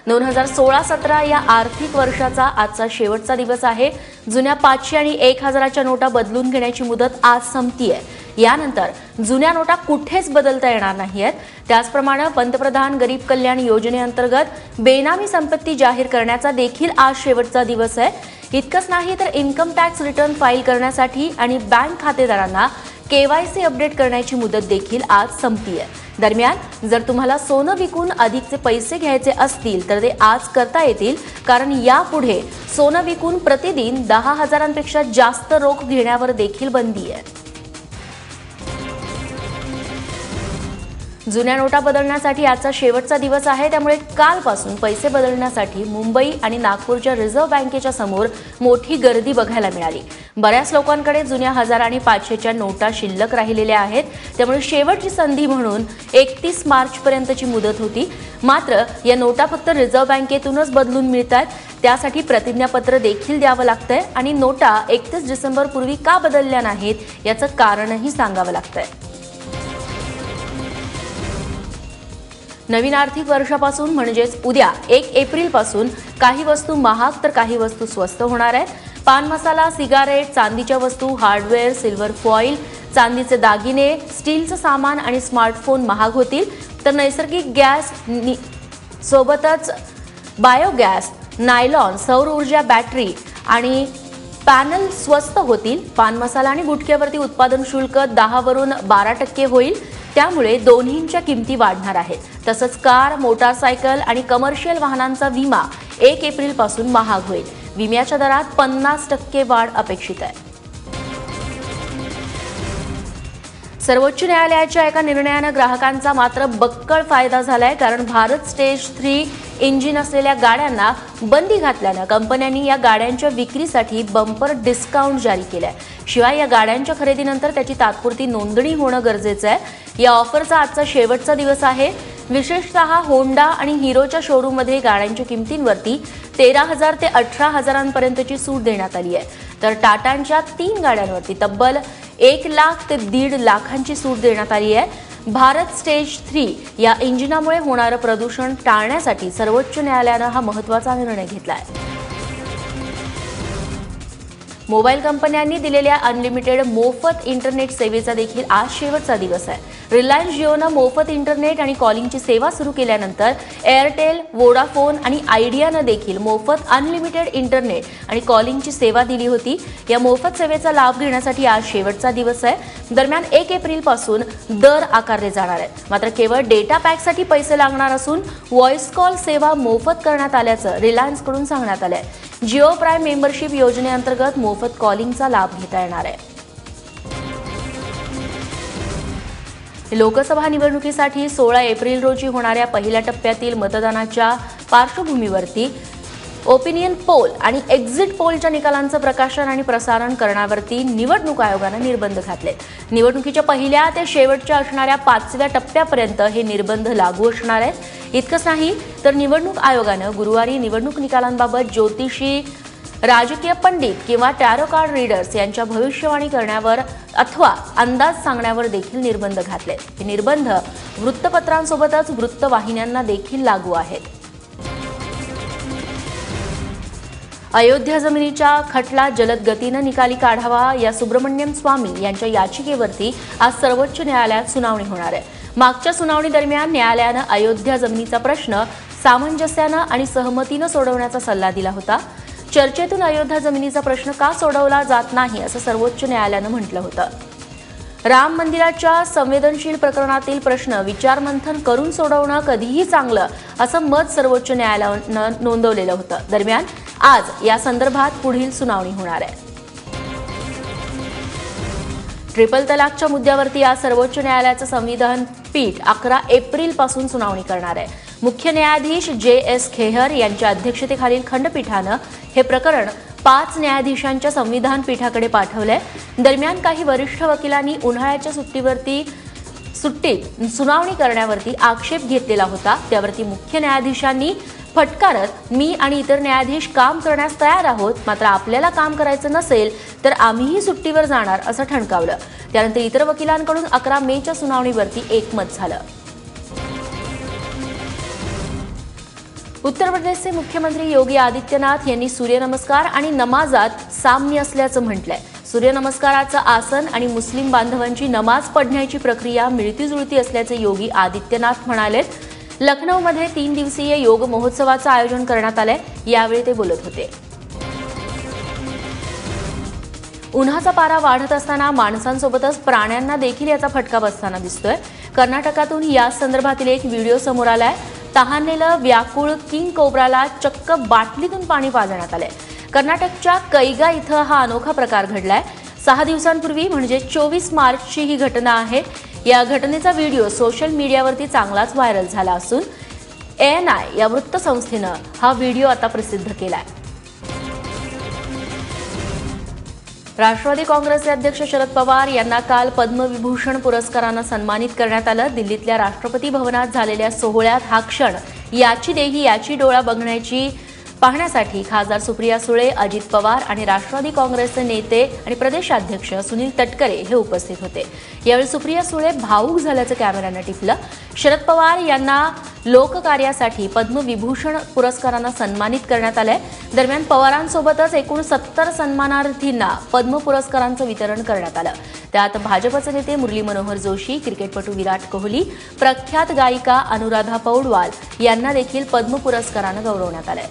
2016-17 या आर्थिक वर्षाचा आजचा शेवटचा दिवस आहे। जुन्या 500 आणि 1000च्या नोटा बदलून घेण्याची मुदत आज संपतीये। यानंतर जुन्या नोटा कुठेच बदलता येणार नाहीयेत। त्याचप्रमाणे पंतप्रधान गरीब कल्याण योजनेअंतर्गत बेनामी संपत्ती जाहीर करण्याचा देखील आज शेवटचा दिवस आहे। इतकंच नाही तर इन्कम टॅक्स रिटर्न फाईल करण्यासाठी आणि बँक खातेदारांना केवायसी अपडेट करण्याची मुदत देखील आज संपतीये। दरम्यान जर तुम्हाला सोनं विकून अधिकचे पैसे घ्यायचे असतील तर ते आज करता येतील, कारण यापुढे सोनं विकून प्रतिदिन 10,000पेक्षा जास्त रोख घेण्यावर देखील बंदी आहे। जुन्या नोटा बदलण्यासाठी आजचा शेवटचा दिवस आहे, त्यामुळे कालपासून पैसे बदलण्यासाठी मुंबई आणि नागपूरच्या रिझर्व्ह बँकेच्या समोर मोठी गर्दी बघायला मिळाली। बऱ्याच लोकांकडे जुन्या 1000 आणि 500च्या नोटा शिल्लक राहिलेल्या आहेत, त्यामुळे शेवटची संधी म्हणून 31 मार्चपर्यंतची मुदत होती। मात्र या नोटा फक्त रिझर्व्ह बँकेतूनच बदलून मिळतात, त्यासाठी प्रतिज्ञापत्र देखील द्यावं लागतंय आणि नोटा 31 डिसेंबरपूर्वी का बदलल्या नाहीत याचं कारणही सांगावं लागतंय। नवीन आर्थिक वर्षापासून म्हणजेच उद्या 1 एप्रिलपासून काही वस्तू महाग तर काही वस्तू स्वस्त होणार आहेत। पान मसाला, सिगारेट, चांदीच्या वस्तू, हार्डवेअर, सिल्वर फॉईल, चांदीचे दागिने, स्टीलचं सामान आणि स्मार्टफोन महाग होतील, तर नैसर्गिक गॅस सोबतच बायोगॅस, नायलॉन, सौर ऊर्जा बॅटरी आणि पॅनल स्वस्त होतील। पान मसाला आणि गुटख्यावरती उत्पादन शुल्क 10 वरून 12% होईल, त्यामुळे दोन्हींच्या किमती वाढणार आहेत। तसंच कार, मोटारसायकल आणि कमर्शियल वाहनांचा विमा 1 एप्रिलपासून महाग होईल। विम्याच्या दरात 50% वाढ अपेक्षित आहे। सर्वोच्च न्यायालयाच्या एका निर्णयानं ग्राहकांचा मात्र बक्कळ फायदा झालाय, कारण भारत स्टेज 3 इंजिन असलेल्या गाड्यांना बंदी घातल्यानं कंपन्यांनी या गाड्यांच्या विक्रीसाठी बंपर डिस्काउंट जारी केलाय। शिवाय या गाड्यांच्या खरेदीनंतर त्याची तात्पुरती नोंदणी होणं गरजेचं आहे। या ऑफरचा आजचा शेवटचा दिवस आहे। विशेषतः होंडा आणि हिरोच्या शोरूममध्ये गाड्यांच्या किमतींवरती 13,000 ते 18,000पर्यंतची सूट देण्यात आली आहे, तर टाटांच्या 3 गाड्यांवरती तब्बल 1 लाख ते 1.5 लाखांची सूट देण्यात आली आहे। भारत स्टेज 3 या इंजिनामुळे होणारं प्रदूषण टाळण्यासाठी सर्वोच्च न्यायालयानं हा महत्त्वाचा निर्णय घेतला आहे। मोबाईल कंपन्यांनी दिलेल्या अनलिमिटेड मोफत इंटरनेट सेवेचा देखील आज शेवटचा दिवस आहे। रिलायन्स जिओनं मोफत इंटरनेट आणि कॉलिंगची सेवा सुरू केल्यानंतर एअरटेल, वोडाफोन आणि आयडियानं देखील मोफत अनलिमिटेड इंटरनेट आणि कॉलिंगची सेवा दिली होती। या मोफत सेवेचा लाभ घेण्यासाठी आज शेवटचा दिवस आहे। दरम्यान 1 एप्रिलपासून दर आकारले जाणार आहेत, मात्र केवळ डेटा पॅकसाठी पैसे लागणार असून व्हॉइस कॉल सेवा मोफत करण्यात आल्याचं रिलायन्सकडून सांगण्यात आलंय। जिओ प्राईम मेंबरशिप योजनेअंतर्गत मोफत कॉलिंगचा लाभ घेता येणार आहे। लोकसभा निवडणुकीसाठी 16 एप्रिल रोजी होणाऱ्या पहिल्या टप्प्यातील मतदानाच्या पार्श्वभूमीवरती ओपिनियन पोल आणि एक्झिट पोलच्या निकालांचं प्रकाशन आणि प्रसारण करण्यावरती निवडणूक आयोगानं निर्बंध घातले। निवडणुकीच्या पहिल्या ते शेवटच्या असणाऱ्या 5व्या टप्प्यापर्यंत हे निर्बंध लागू असणार आहेत। इतकंच नाही तर निवडणूक आयोगानं गुरुवारी निवडणूक निकालांबाबत ज्योतिषी, राजकीय पंडित किंवा टॅरो कार्ड रीडर्स यांच्या भविष्यवाणी करण्यावर अथवा अंदाज सांगण्यावर देखील निर्बंध घातले। हे निर्बंध वृत्तपत्रांसोबतच वृत्तवाहिन्यांना देखील लागू आहेत। अयोध्या जमिनीच्या खटला जलद गतीनं निकाली काढावा या सुब्रमण्यम स्वामी यांच्या याचिकेवरती आज सर्वोच्च न्यायालयात सुनावणी होणार आहे। मागच्या सुनावणी दरम्यान न्यायालयानं अयोध्या जमिनीचा प्रश्न सामंजस्यानं आणि सहमतीनं सोडवण्याचा सल्ला दिला होता। चर्चेतून अयोध्या जमिनीचा प्रश्न का सोडवला जात नाही असं सर्वोच्च न्यायालयानं म्हटलं होतं। राम मंदिराच्या संवेदनशील प्रकरणातील प्रश्न विचारमंथन करून सोडवणं कधीही चांगलं असं मत सर्वोच्च न्यायालयानं नोंदवलेलं होतं। दरम्यान आज या संदर्भात पुढील सुनावणी होणार आहे। ट्रिपल तलाकच्या मुद्द्यावरती आज सर्वोच्च न्यायालयाचं संविधान पीठ 11 एप्रिलपासून सुनावणी करणार आहे। मुख्य न्यायाधीश JS खेहर यांच्या अध्यक्षतेखालील खंडपीठानं हे प्रकरण 5 न्यायाधीशांच्या संविधान पीठाकडे पाठवलंय। दरम्यान काही वरिष्ठ वकिलांनी उन्हाळ्याच्या सुट्टीत सुनावणी करण्यावरती आक्षेप घेतलेला होता, त्यावरती मुख्य न्यायाधीशांनी फटकारत मी आणि इतर न्यायाधीश काम करण्यास तयार आहोत, मात्र आपल्याला काम करायचं नसेल तर आम्हीही सुट्टीवर जाणार असं ठणकावलं। त्यानंतर इतर वकिलांकडून 11 मेच्या सुनावणीवरती एकमत झालं। उत्तर प्रदेशचे मुख्यमंत्री योगी आदित्यनाथ यांनी सूर्यनमस्कार आणि नमाजात साम्य असल्याचं म्हटलंय. सूर्यनमस्काराचं आसन आणि मुस्लिम बांधवांची नमाज पढण्याची प्रक्रिया मिळतीजुळती असल्याचे योगी आदित्यनाथ म्हणाले. लखनौमध्ये 3 दिवसीय योग महोत्सवाचं आयोजन करण्यात आलंय. यावेळी ते बोलत होते. उन्हाचा पारा वाढत असताना माणसांसोबतच प्राण्यांना देखील याचा फटका बसताना दिसतोय. कर्नाटकातून या संदर्भातील एक व्हिडिओ समोर आलाय. तहानलेलं व्याकुळ किंग कोब्राला चक्क बाटलीतून पाणी पाजण्यात आलंय. कर्नाटकच्या कैगा इथं हा अनोखा प्रकार घडलाय. 6 दिवसांपूर्वी म्हणजे 24 मार्चची ही घटना आहे. या घटनेचा व्हिडिओ सोशल मीडियावरती चांगलाच व्हायरल झाला असून ANI या वृत्तसंस्थेनं हा व्हिडिओ आता प्रसिद्ध केलाय. राष्ट्रवादी काँग्रेसचे अध्यक्ष शरद पवार यांना काल पद्मविभूषण पुरस्कारानं सन्मानित करण्यात आलं. दिल्लीतल्या राष्ट्रपती भवनात झालेल्या सोहळ्यात हा क्षण याची देही याची डोळा पाहण्यासाठी खासदार सुप्रिया सुळे, अजित पवार आणि राष्ट्रवादी काँग्रेसचे नेते आणि प्रदेशाध्यक्ष सुनील तटकरे हे उपस्थित होते. यावेळी सुप्रिया सुळे भावूक झाल्याचं कॅमेऱ्यानं टिपलं. शरद पवार यांना लोककार्यासाठी पद्मविभूषण पुरस्कारानं सन्मानित करण्यात आलंय. दरम्यान पवारांसोबतच एकूण 70 सन्मानार्थींना पद्म पुरस्कारांचं वितरण करण्यात आलं. त्यात भाजपचे नेते मुरली मनोहर जोशी, क्रिकेटपटू विराट कोहली, प्रख्यात गायिका अनुराधा पौडवाल यांना देखील पद्म पुरस्कारानं गौरवण्यात आलंय.